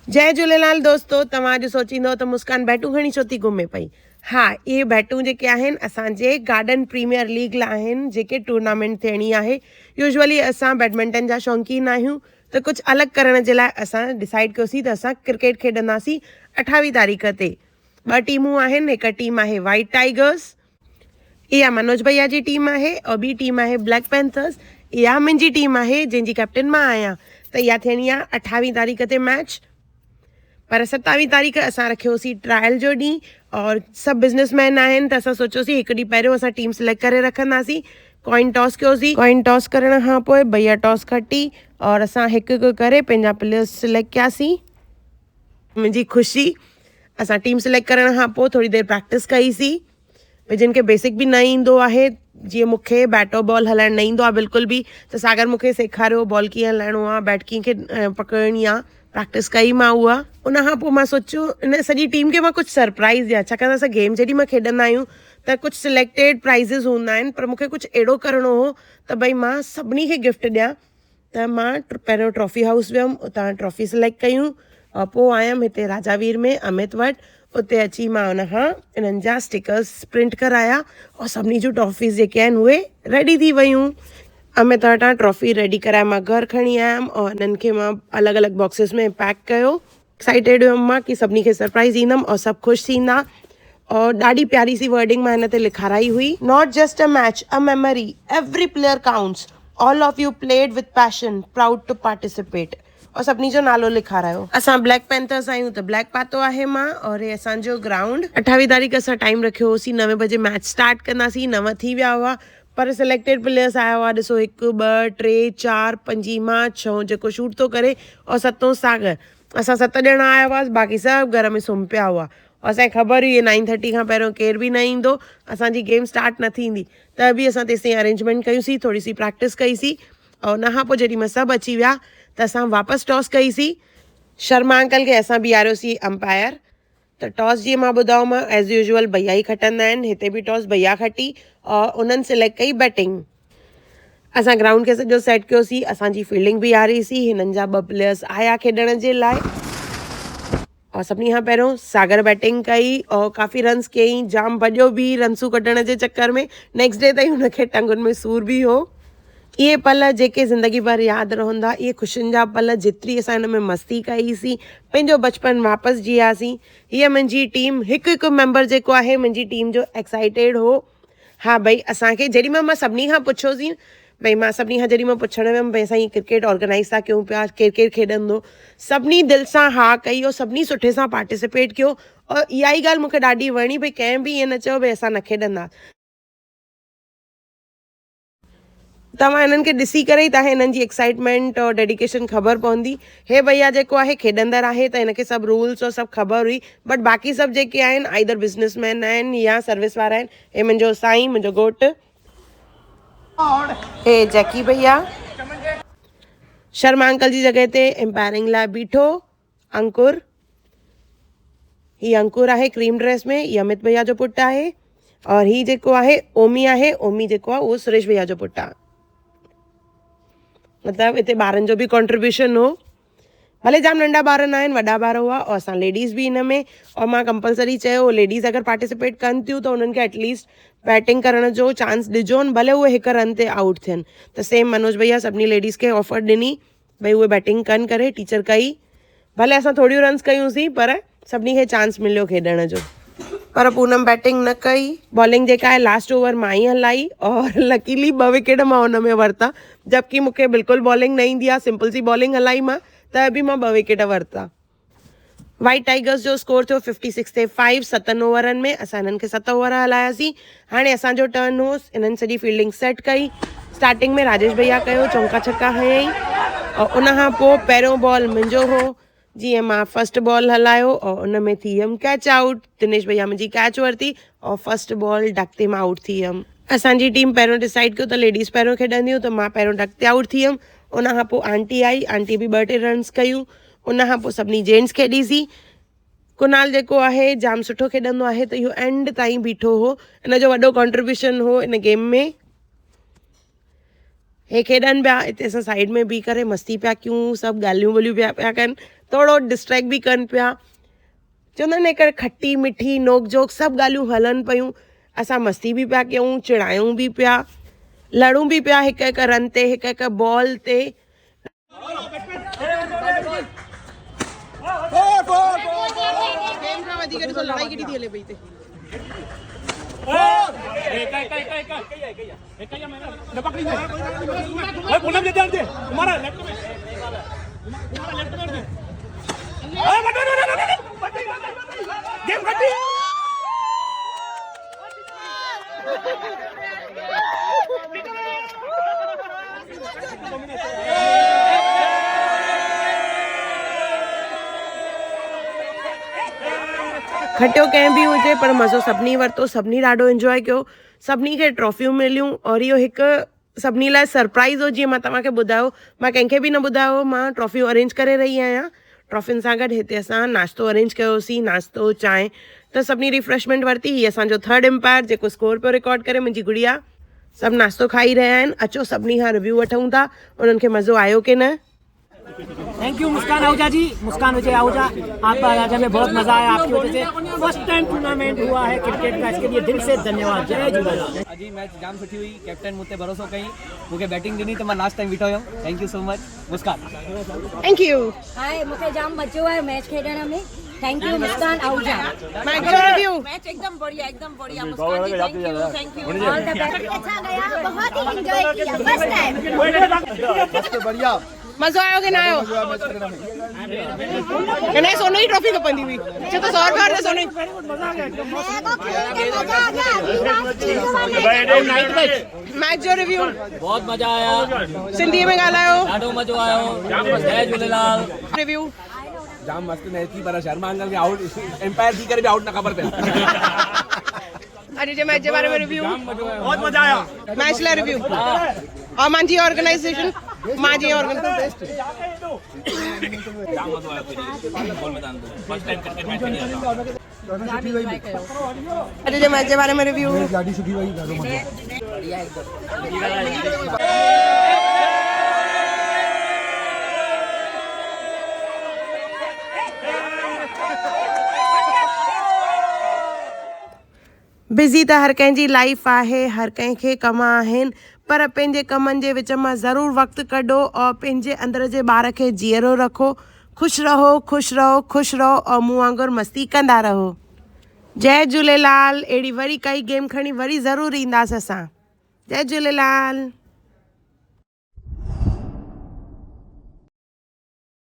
जय झूलेलाल दोस्तों, तव्हां अॼु सोचींदो त मुस्कान बैटूं खणी छो थी घुमे पई। हाँ, इहे बैटूं जेके आहिनि असांजे गार्डन प्रीमियर लीग लाइ आहिनि, जेके टूर्नामेंट थियणी आहे। यूजुअली असां बैडमिंटन जा शौक़ीन आहियूं, त कुझु अलॻि करण जे लाइ असां डिसाइड कयोसीं त असां क्रिकेट खेॾंदासीं 28 तारीख़ ते। 2 टीमूं आहिनि, हिकु टीम आहे वाइट टाइगर्स, इहा मनोज भैया जी टीम आहे, और ॿी टीम आहे ब्लैक पैंथर्स। इहा मुंहिंजी टीम आहे जंहिंजी कैप्टन मां आहियां। त इहा थियणी आहे 28 तारीख़ ते मैच। पर 27 तारीख़ असां रखियोसीं ट्रायल जो ॾींहुं, और सभु बिज़नेसमैन आहिनि त असां सोचियोसीं हिकु ॾींहुं पहिरियों असां टीम सिलेक्ट करे रखंदासीं। कॉइन टॉस कयोसीं, कॉइन टॉस करण खां पोइ भैया टॉस खटी और असां हिकु हिकु करे पंहिंजा प्लेयर्स सिलेक्ट कयासीं। मुंहिंजी ख़ुशी, असां टीम सिलेक्ट करण खां पोइ थोरी देरि प्रैक्टिस कईसीं। भई जिन खे बेसिक बि न ईंदो आहे, जीअं मूंखे बैट और बॉल हलाइणु न ईंदो आहे बिल्कुलु बि, त सागर मूंखे सेखारियो बॉल कीअं हलाइणो आहे, बैट कीअं पकड़णी आहे। प्रैक्टिस कई मां उहा। उन खां पोइ मां सोचियो इन सॼी टीम खे मां कुझु सरप्राइज़ ॾियां, छाकाणि असां गेम जॾहिं मां खेॾंदा आहियूं त कुझु सिलेक्टेड प्राइज़िस हूंदा आहिनि, पर मूंखे कुझु अहिड़ो करिणो हो त भई मां सभिनी खे गिफ्ट ॾियां। त मां पहिरियों ट्रॉफी हाउस वियमि, उतां ट्रॉफी सिलेक्ट कयूं, और पोइ आयमि हिते राजावीर में अमित वटि। उते अची मां उनखां इन्हनि जा स्टिकर्स प्रिंट कराया, और सभिनी जूं ट्रॉफीज़ जेके आहिनि उहे रेडी थी वियूं। अमित वटां ट्रॉफी रेडी कराए मां घरु खणी आयमि, और हिननि खे मां अलॻि अलॻि बॉक्सिस में पैक कयो। एक्साइटेड हुयमि मां कि सभिनी खे सरप्राइज़ ईंदमि और सभु ख़ुशि थींदा। और ॾाढी प्यारी सी वर्डिंग मां हिन ते लिखाराई हुई, not just a match, a memory, every player counts, all of you played with passion, proud to participate. और सभिनी जो नालो लिखारायो। असां ब्लैक पैंथर्स आहियूं त ब्लैक पातो आहे मां, और हे असांजो ग्राउंड। 28 तारीख़ असां टाइम रखियो होसीं 9 बजे मैच स्टार्ट कंदासीं। 9 थी विया हुआ, पर सिलेक्टेड प्लेयर्स आया हुआ। ॾिसो 1 2 3 4 5 मां 6 जेको शूट थो करे, और 7 सागर। असां 7 ॼणा आया हुआसीं, बाक़ी सभु घर में सुम्ही पिया हुआ। और असांखे ख़बर हुई 9:30 खां पहिरियों केर बि न ईंदो, असांजी गेम स्टार्ट न थींदी। त बि असां तेसिताईं अरेंजमेंट कयूंसीं, थोरी सी प्रैक्टिस कईसीं। और उन खां पोइ जॾहिं मां सभु अची विया त असां वापसि टॉस कईसीं। शर्मा अंकल खे असां बीहारियोसीं अंपायर। त टॉस जीअं मां ॿुधायोमांव, एज़ यूजुअल भैया ई खटंदा आहिनि। हिते बि टॉस भैया खटी, और उन्हनि सिलेक्ट कई बैटिंग। असां ग्राउंड खे सॼो सेट कयोसीं, असांजी फील्डिंग बीहारीसीं। हिननि जा 2 प्लेयर्स आया खेॾण जे लाइ, और सभिनी खां पहिरियों सागर बैटिंग कई, और काफ़ी रन्स कयईं, जाम भॼियो बि रन्सूं कढण जे चक्कर में। नेक्स्ट डे ताईं हुनखे टंगुनि में सूर बि हो। इहे पल जेके ज़िंदगी भर यादि रहंदा, इहे ख़ुशियुनि जा पल। जेतिरी असां हिन में मस्ती कईसीं, पंहिंजो बचपन वापसि जियासीं। हीअ मुंहिंजी टीम, हिकु हिकु मेंबर जेको आहे मुंहिंजी टीम जो एक्साइटेड हो। हा भई, असांखे जेॾी महिल मां सभिनी खां पुछियोसीं, भई मां सभिनी खां जॾहिं मां पुछणु वियमि भई असां हीअ क्रिकेट ऑर्गेनाइज़ था कयूं पिया, केरु केरु खेॾंदो, सभिनी दिलि सां हा कई, और सभिनी सुठे सां पार्टिसिपेट कयो। और इहा ई ॻाल्हि मूंखे ॾाढी वणी, भई कंहिं बि ईअं न चयो भई असां न खेॾंदा। तव्हां हिननि खे ॾिसी करे ई तव्हां हिननि जी एक्साइटमेंट और डेडिकेशन ख़बर पवंदी। हे भैया जेको आहे खेॾंदड़ आहे, त हिनखे सभु रूल्स और सभु ख़बर हुई। बट बाक़ी सभु जेके आहिनि आइदर बिज़नेसमैन आहिनि या सर्विस वारा आहिनि। हे मुंहिंजो साईं, मुंहिंजो घोटु, हे जैकी भैया। शर्मा अंकल जी जॻह ते एम्पायरिंग लाइ बीठो अंकुर। ही अंकुर आहे क्रीम ड्रेस में, ही अमित भैया जो पुटु आहे। और ही जेको आहे ओमी आहे, ओमी जेको आहे उहो सुरेश भैया जो पुटु आहे। मतिलबु हिते ॿारनि जो बि कॉन्ट्रीब्यूशन हो। भले जाम नंढा ॿार न आहिनि, वॾा ॿार हुआ, और असां लेडीज़ बि हिन में। और मां कंपलसरी चयो लेडीज़ अगरि पार्टिसिपेट कनि थियूं त उन्हनि खे एटलीस्ट बैटिंग करण जो चांस ॾिजोनि, भले उहे 1 रन ते आउट थियनि। त सेम मनोज भैया सभिनी लेडीज़ खे ऑफर ॾिनी भई उहे बैटिंग कनि करे। टीचर कई, भले असां थोरियूं रन्स कयूंसीं, पर सभिनी खे चांस मिलियो खेॾण जो। पर पूनम बैटिंग न कई। बॉलिंग जेका आहे लास्ट ओवर मां ई हलाई, और लकीली 2 विकेट मां हुन में वरिता, जबकि मूंखे बिल्कुलु बॉलिंग न ईंदी आहे। सिंपल सी बॉलिंग हलाई मां, त बि मां 2 विकेट वरिता। वाइट टाइगर्स जो स्कोर थियो 56 ते 5। 7 ओवरनि में असां हिननि खे 7 ओवर हलायासीं। हाणे असांजो टर्न हो। हिननि सॼी फील्डिंग सेट कई। स्टार्टिंग में राजेश भैया कयो, चौका छक्का हयईं, और उन खां पोइ पहिरियों बॉल मुंहिंजो हो। जीअं मां फर्स्ट बॉल हलायो, और उन में थी वियमि कैच आउट। दिनेश भैया मुंहिंजी कैच वरिती, और फर्स्ट बॉल डक ते मां आउट थी वियमि। असांजी टीम पहिरियों डिसाइड कयो त लेडीज़ पहिरियों खेॾंदियूं, त मां पहिरियों डक ते आउट थी वियमि। उन खां पोइ आंटी आई, आंटी बि 2 3 रन्स कयूं। उन खां पोइ सभिनी जेंट्स खेॾीसीं। कुनाल जेको आहे जाम सुठो खेॾंदो आहे, त इहो एंड ताईं बीठो हो। इन जो वॾो कॉन्ट्रीब्यूशन हो इन गेम में। हे खेॾनि पिया, हिते असां साइड में बीह करे मस्ती पिया कयूं, सभु ॻाल्हियूं ॿोलियूं पिया कनि, थोरो डिस्ट्रैक्ट बि कनि पिया। चवंदा आहिनि हिकु खटी मिठी नोक जोक सभु ॻाल्हियूं हलनि पियूं। असां मस्ती बि पिया कयूं, चिड़ायूं बि पिया, लड़ूं बि पिया हिकु हिकु रन ते, हिकु हिकु बॉल ते। लड़ाई केॾी थी हले पई हिते। खटियो कंहिं बि हुजे पर मज़ो सभिनी वरितो, सभिनी ॾाढो इंजॉय कयो, सभिनी खे ट्रॉफियूं मिलियूं। और इहो हिकु सभिनी लाइ सरप्राइज़ हो, जीअं मां तव्हांखे ॿुधायो, मां कंहिंखे बि न ॿुधायो मां ट्रॉफियूं अरेंज करे रही आहियां। ट्रॉफियुनि सां गॾु हिते असां नाश्तो अरेंज कयोसीं, नाश्तो चांहि, त सभिनी रिफ्रेशमेंट वरिती। हीअ असांजो 3rd एम्पायर जेको स्कोर पियो रिकॉर्ड करे, मुंहिंजी गुड़िया। सभु नाश्तो खाई रहिया आहिनि, अचो सभिनी खां रिव्यू वठूं था, उन्हनि खे मज़ो आयो की न। थैंक यू मुस्कान आहूजा जी, मुस्कान विजय आहूजा, आपका राजा में बहुत मजा आया, आपकी वजह से फर्स्ट टाइम टूर्नामेंट हुआ है क्रिकेट का, इसके लिए दिल से धन्यवाद। जय झूलेलाल। अजी मैच जाम सुठी हुई, कैप्टन मुझे भरोसो कई, मुझे बैटिंग ॾिनी त मां लास्ट टाइम बीठो हुयमि। Thank you so much Muskan. Thank you. Hi, मूंखे जाम मज़ो आयो मैच खेॾण में। Thank you Muskan Ahuja. Match जो रिव्यू मैच एकदम बढ़िया Muskan ji, thank you all the best. अच्छा गया, बहुत ही एंजॉय किया फर्स्ट टाइम। मस्त बढ़िया मज़ो आयो की न आयो? हिन सोनू जी ट्रॉफी खपंदी हुई, छो त 100 रुपया ते सोनू। मैच जो रिव्यू बहुत मजा आया, सिंधी में ॻाल्हायो, ॾाढो मज़ो आयो। जय झूलेलाल। रिव्यू जाम मस्त मैच थी, पर शर्मा अंकल के आउट एम्पायर थी करे भी आउट न ख़बर पए। अॼु जे मैच जे बारे में रिव्यू बहुत मजा आया। मैच लाइ रिव्यू और मुंहिंजी ऑर्गेनाइजेशन, मुंहिंजी ऑर्गेनाइजेशन अॼु जे मैच जे बारे में रिव्यू। ॾाढी सुठी वई, ॾाढो मज़ो। बिज़ी त हर कंहिंजी लाइफ आहे, हर कंहिंखे कम आहिनि, पर पंहिंजे कमनि जे विच मां ज़रूरु वक़्तु कढो और पंहिंजे अंदर जे ॿार खे जीअरो रखो। ख़ुशि रहो, ख़ुशि रहो, ख़ुशि रहो और मूं वांगुरु मस्ती कंदा रहो। जय झूलेलाल। अहिड़ी वरी काई गेम खणी वरी ज़रूरु ईंदासीं असां। जय झूलेलाल।